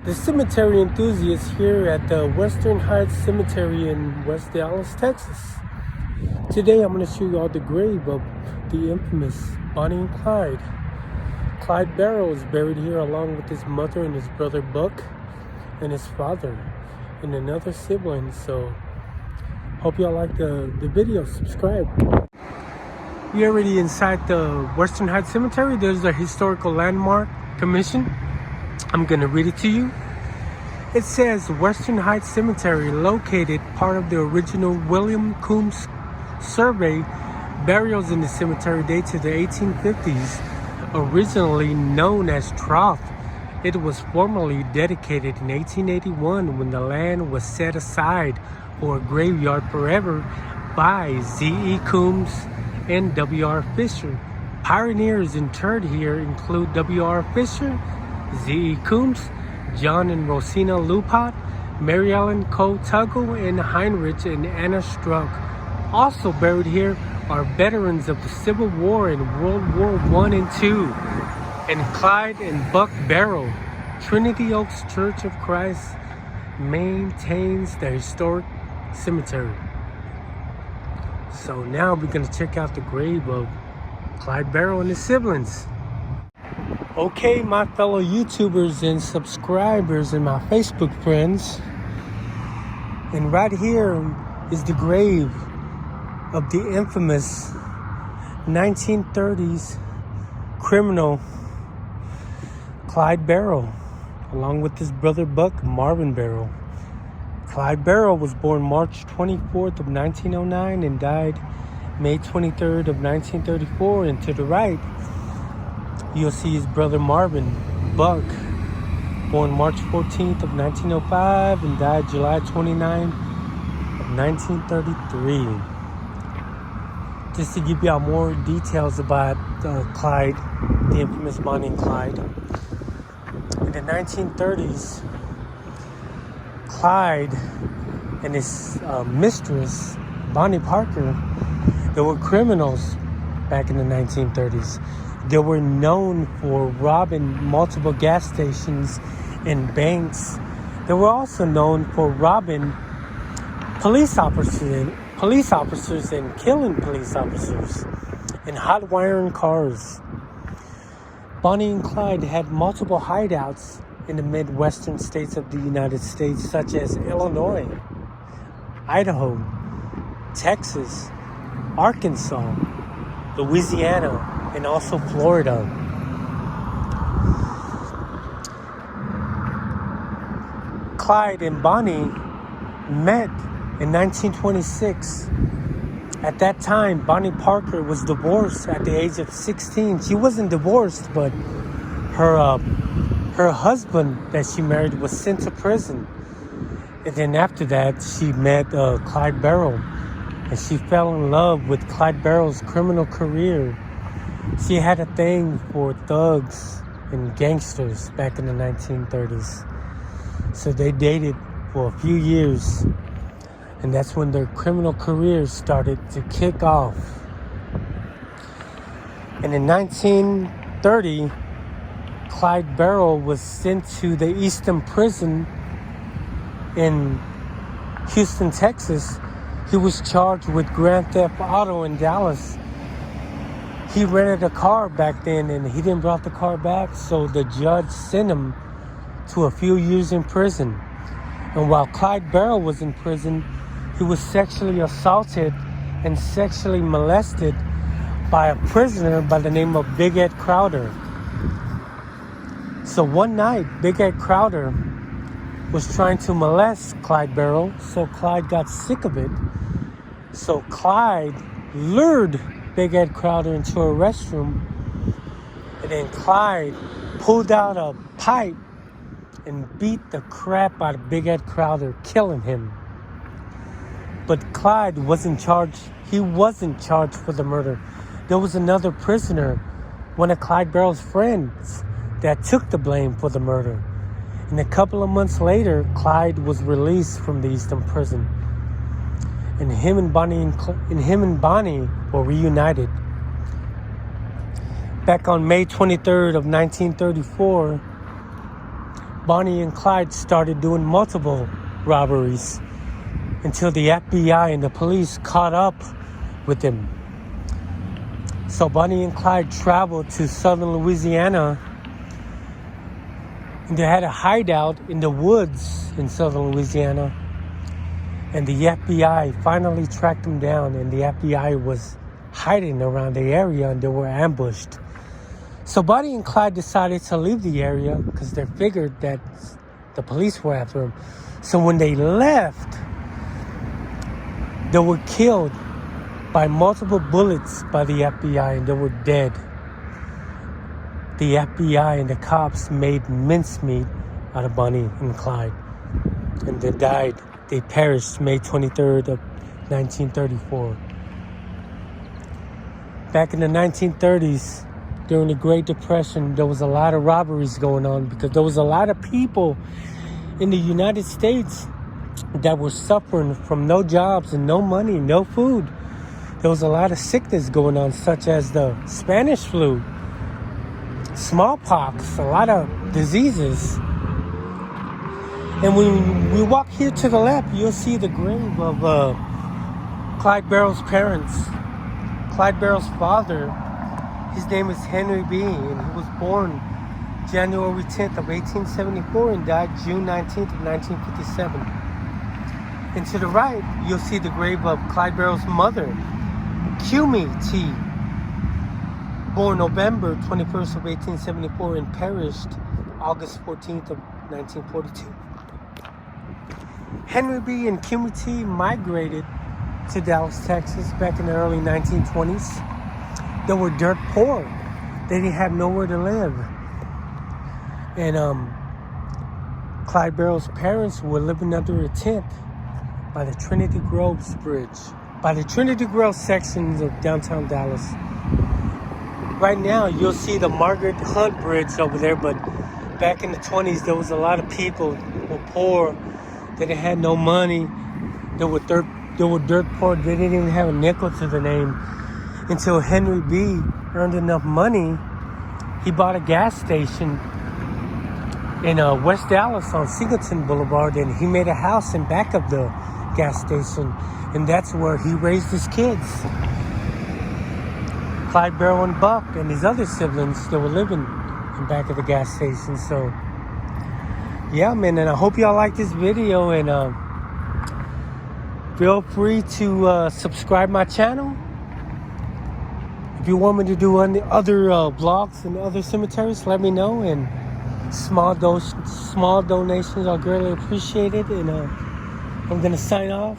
The cemetery enthusiast here at the Western Heights Cemetery in West Dallas, Texas. Today I'm going to show you all the grave of the infamous Bonnie and Clyde. Clyde Barrow is buried here along with his mother and his brother Buck and his father and another sibling. So hope y'all like the video. Subscribe. We're already inside the Western Heights Cemetery. There's the Historical Landmark Commission. I'm going to read it to you. It says, Western Heights Cemetery, located part of the original William Coombs survey. Burials in the cemetery date to the 1850s, originally known as Trough. It was formally dedicated in 1881 when the land was set aside for a graveyard forever by Z.E. Coombs and W.R. Fisher. Pioneers interred here include W.R. Fisher, Z.E. Coombs, John and Rosina Lupat, Mary Ellen Coe Tuggle, and Heinrich and Anna Struck. Also buried here are veterans of the Civil War and World War I and II, and Clyde and Buck Barrow. Trinity Oaks Church of Christ maintains the historic cemetery. So now we're going to check out the grave of Clyde Barrow and his siblings. Okay, my fellow YouTubers and subscribers and my Facebook friends, and right here is the grave of the infamous 1930s criminal Clyde Barrow, along with his brother Buck, Marvin Barrow. Clyde Barrow was born March 24th of 1909 and died May 23rd of 1934. And to the right, you'll see his brother Marvin Buck, born March 14th of 1905 and died July 29th of 1933. Just to give y'all more details about Clyde, the infamous Bonnie and Clyde. In the 1930s, Clyde and his mistress, Bonnie Parker, they were criminals back in the 1930s. They were known for robbing multiple gas stations and banks. They were also known for robbing police officers and killing police officers and hot wiring cars. Bonnie and Clyde had multiple hideouts in the Midwestern states of the United States, such as Illinois, Idaho, Texas, Arkansas, Louisiana, and also Florida. Clyde and Bonnie met in 1926. At that time, Bonnie Parker was divorced at the age of 16. She wasn't divorced, but her husband that she married was sent to prison. And then after that, she met Clyde Barrow, and she fell in love with Clyde Barrow's criminal career. She had a thing for thugs and gangsters back in the 1930s. So they dated for a few years, and that's when their criminal careers started to kick off. And in 1930, Clyde Barrow was sent to the Easton Prison in Houston, Texas. He was charged with grand theft auto in Dallas. He rented a car back then and he didn't bring the car back, so the judge sent him to a few years in prison. And while Clyde Barrow was in prison, he was sexually assaulted and sexually molested by a prisoner by the name of Big Ed Crowder. So one night, Big Ed Crowder was trying to molest Clyde Barrow, so Clyde got sick of it. So Clyde lured Big Ed Crowder into a restroom, and then Clyde pulled out a pipe and beat the crap out of Big Ed Crowder, killing him. But Clyde wasn't charged. He wasn't charged for the murder. There was another prisoner, one of Clyde Barrow's friends, that took the blame for the murder. And a couple of months later, Clyde was released from the Easton prison. And him and Bonnie were reunited. Back on May 23rd of 1934, Bonnie and Clyde started doing multiple robberies until the FBI and the police caught up with them. So Bonnie and Clyde traveled to southern Louisiana, and they had a hideout in the woods in southern Louisiana. And the FBI finally tracked them down, and the FBI was hiding around the area, and they were ambushed. So Bonnie and Clyde decided to leave the area because they figured that the police were after them. So when they left, they were killed by multiple bullets by the FBI, and they were dead. The FBI and the cops made mincemeat out of Bonnie and Clyde, and they died. They perished May 23rd of 1934. Back in the 1930s, during the Great Depression, there was a lot of robberies going on because there was a lot of people in the United States that were suffering from no jobs and no money, no food. There was a lot of sickness going on, such as the Spanish flu, smallpox, a lot of diseases. And when we walk here to the left, you'll see the grave of Clyde Barrow's parents. Clyde Barrow's father, his name is Henry B., and he was born January 10th of 1874 and died June 19th of 1957. And to the right, you'll see the grave of Clyde Barrow's mother, Cumi T., born November 21st of 1874 and perished August 14th of 1942. Henry B. and Cumi T. migrated to Dallas, Texas back in the early 1920s. They were dirt poor. They didn't have nowhere to live. And Clyde Barrow's parents were living under a tent by the Trinity Groves Bridge, by the Trinity Grove sections of downtown Dallas. Right now, you'll see the Margaret Hunt Bridge over there, but back in the 20s, there was a lot of people who were poor. They had no money. They were dirt poor. They didn't even have a nickel to their name. Until Henry B. earned enough money, he bought a gas station in West Dallas on Singleton Boulevard, and he made a house in back of the gas station, and that's where he raised his kids. Clyde Barrow and Buck and his other siblings, they were living in back of the gas station. So yeah, man, and I hope y'all like this video, and feel free to subscribe my channel. If you want me to do other vlogs and other cemeteries, let me know, and small donations are greatly appreciated. And I'm gonna sign off.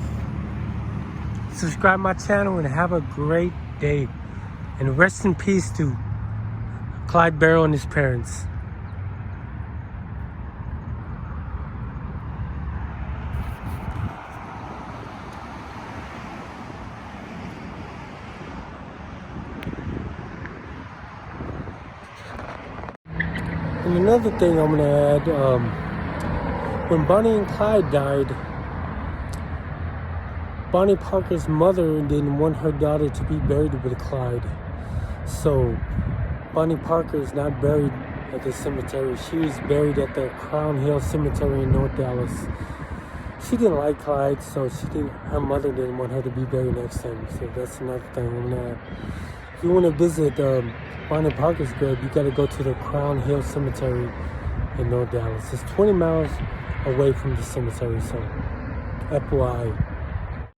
Subscribe my channel and have a great day, and rest in peace to Clyde Barrow and his parents. And another thing I'm going to add, when Bonnie and Clyde died, Bonnie Parker's mother didn't want her daughter to be buried with Clyde. So Bonnie Parker is not buried at the cemetery. She was buried at the Crown Hill Cemetery in North Dallas. She didn't like Clyde, so her mother didn't want her to be buried next to him. So that's another thing I'm going to add. If you want to visit Bonnie Parker's grave, you got to go to the Crown Hill Cemetery in North Dallas. It's 20 miles away from the cemetery, so FYI.